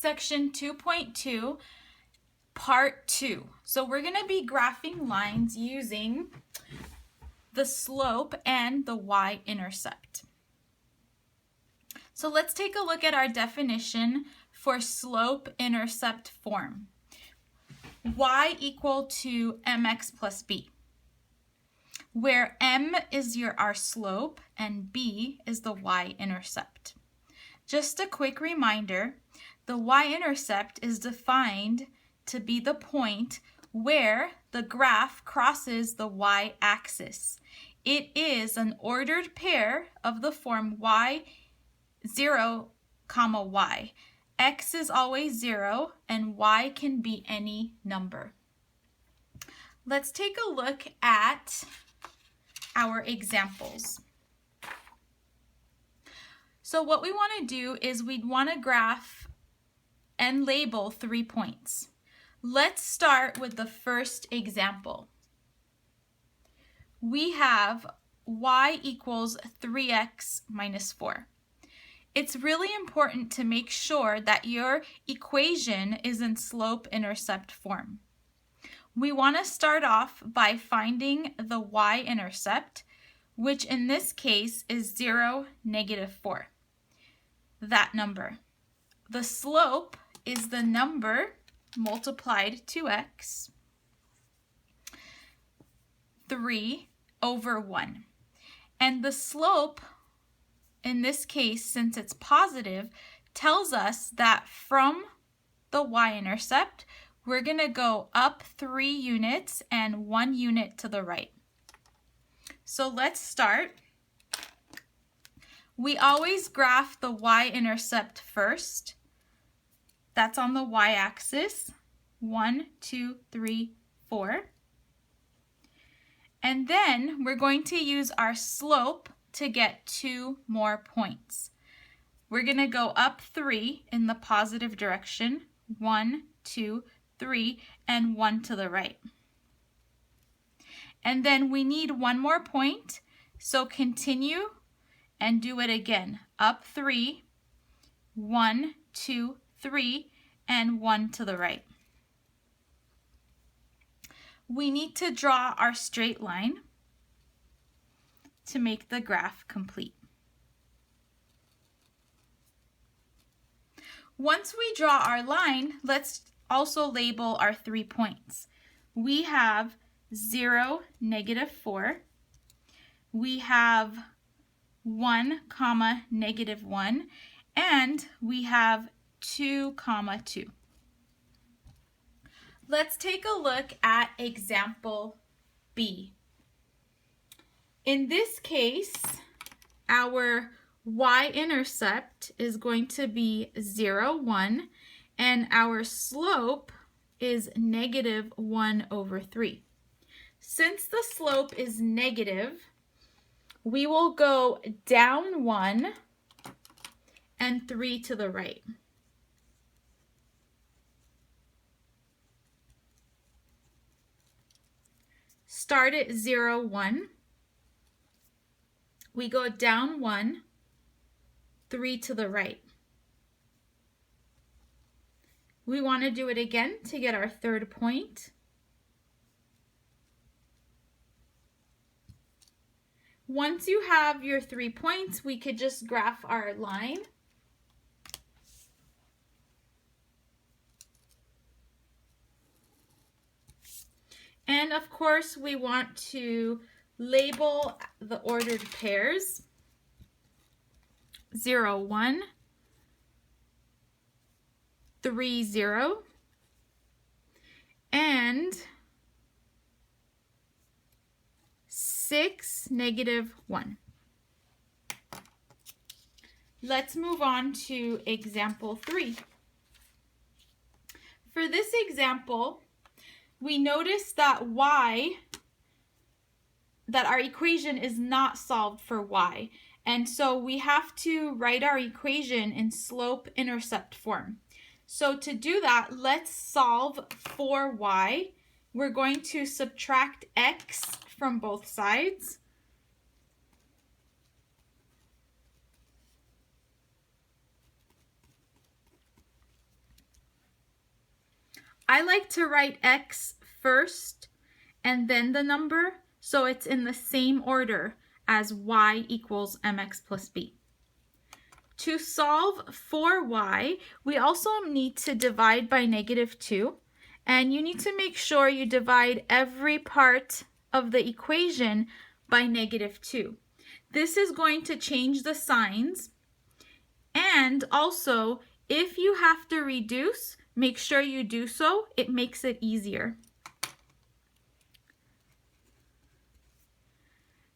section 2.2, part 2. So we're going to be graphing lines using the slope and the y-intercept. So let's take a look at our definition for slope-intercept form. Y equal to mx plus b, where m is our slope and b is the y-intercept. Just a quick reminder, the y-intercept is defined to be the point where the graph crosses the y-axis. It is an ordered pair of the form y, 0, y. X is always 0 and y can be any number. Let's take a look at our examples. So what we want to do is we'd want to graph and label 3 points. Let's start with the first example. We have y equals 3x minus 4. It's really important to make sure that your equation is in slope-intercept form. We want to start off by finding the y-intercept, which in this case is 0, -4. That number. The slope is the number multiplied to x, 3 over 1. And the slope, in this case, since it's positive, tells us that from the y-intercept, we're going to go up 3 units and 1 unit to the right. So let's start. We always graph the y-intercept first. That's on the y-axis, 1, 2, 3, 4. And then we're going to use our slope to get 2 more points. We're going to go up 3 in the positive direction, 1, 2, 3, and 1 to the right. And then we need 1 more point, so continue and do it again. Up 3, 1, 2, 3, and 1 to the right. We need to draw our straight line to make the graph complete. Once we draw our line, let's also label our 3 points. We have 0, -4. We have 1, -1. And we have 2, 2. Let's take a look at example B. In this case, our y-intercept is going to be 0, 1, and our slope is -1 over 3. Since the slope is negative, we will go down 1 and 3 to the right. Start at 0, 1. We go down 1, 3 to the right. We want to do it again to get our third point. Once you have your 3 points, we could just graph our line. And of course, we want to label the ordered pairs. 0, 1, 3, 0, and 6, -1. Let's move on to example 3. For this example, we notice that our equation is not solved for y. And so we have to write our equation in slope-intercept form. So to do that, let's solve for y. We're going to subtract x from both sides. I like to write x first and then the number, so it's in the same order as y equals mx plus b. To solve for y, we also need to divide by -2, and you need to make sure you divide every part of the equation by -2. This is going to change the signs, and also if you have to reduce, make sure you do so. It makes it easier.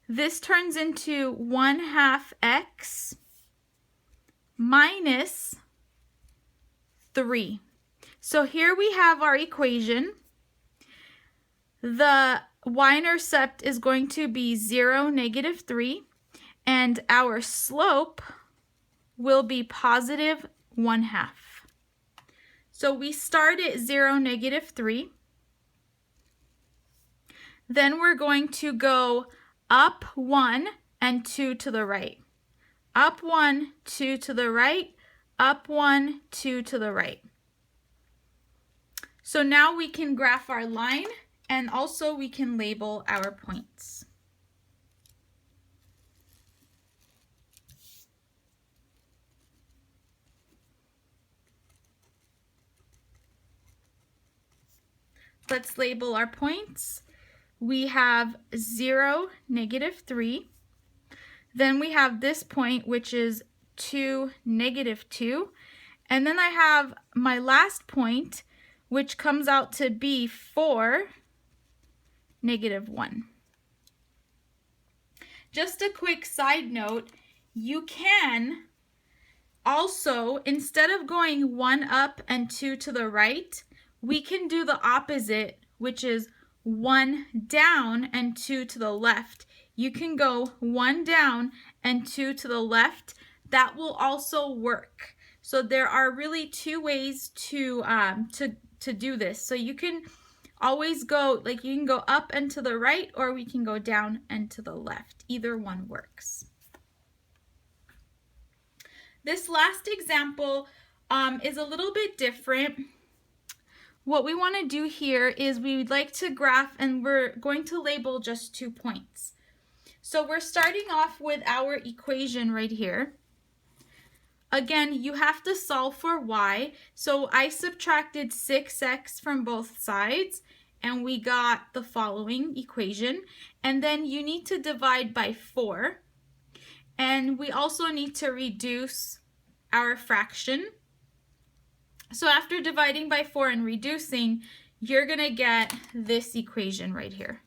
This turns into 1/2 x minus 3. So here we have our equation. The y-intercept is going to be 0, -3, and our slope will be +1/2. So we start at 0, -3. Then we're going to go up 1 and 2 to the right. Up 1, 2 to the right, up 1, 2 to the right. So now we can graph our line, and also we can label our points. Let's label our points. We have 0, -3. Then we have this point, which is 2, -2. And then I have my last point, which comes out to be 4, -1. Just a quick side note, you can also, instead of going 1 up and 2 to the right, we can do the opposite, which is 1 down and 2 to the left. You can go 1 down and 2 to the left. That will also work. So there are really 2 ways to do this. So you can always go, like you can go up and to the right, or we can go down and to the left. Either one works. This last example is a little bit different. What we want to do here is we would like to graph, and we're going to label just 2 points. So we're starting off with our equation right here. Again, you have to solve for y. So I subtracted 6x from both sides, and we got the following equation. And then you need to divide by 4. And we also need to reduce our fraction. So after dividing by 4 and reducing, you're going to get this equation right here.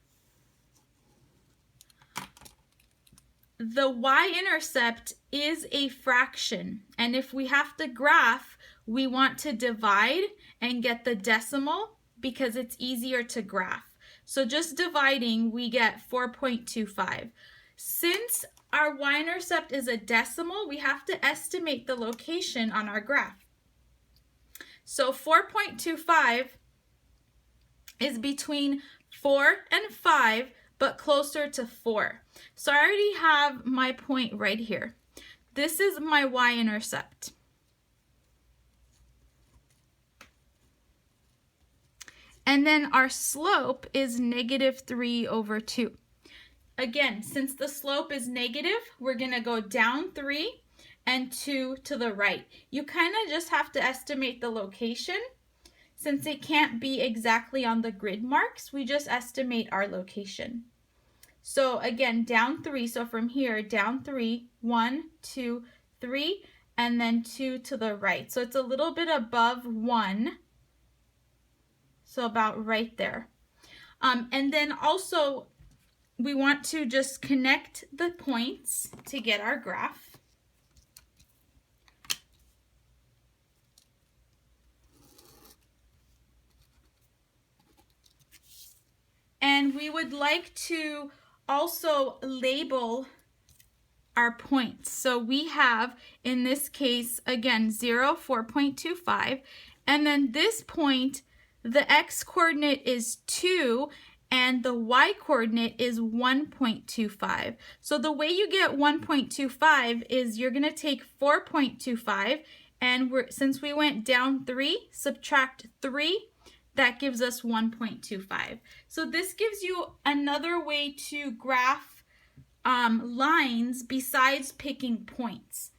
The y-intercept is a fraction, and if we have to graph, we want to divide and get the decimal because it's easier to graph. So just dividing, we get 4.25. Since our y-intercept is a decimal, we have to estimate the location on our graph. So 4.25 is between 4 and 5, but closer to 4. So I already have my point right here. This is my y-intercept. And then our slope is -3/2. Again, since the slope is negative, we're going to go down 3 and 2 to the right. You kind of just have to estimate the location. Since it can't be exactly on the grid marks, we just estimate our location. So again, down 3, so from here, down 3, 1, 2, 3, and then 2 to the right. So it's a little bit above 1, so about right there. And then also, we want to just connect the points to get our graph. And we would like to also label our points. So we have, in this case, again, 0, 4.25. And then this point, the x-coordinate is 2, and the y-coordinate is 1.25. So the way you get 1.25 is you're going to take 4.25, and since we went down 3, subtract 3, that gives us 1.25. So this gives you another way to graph lines besides picking points.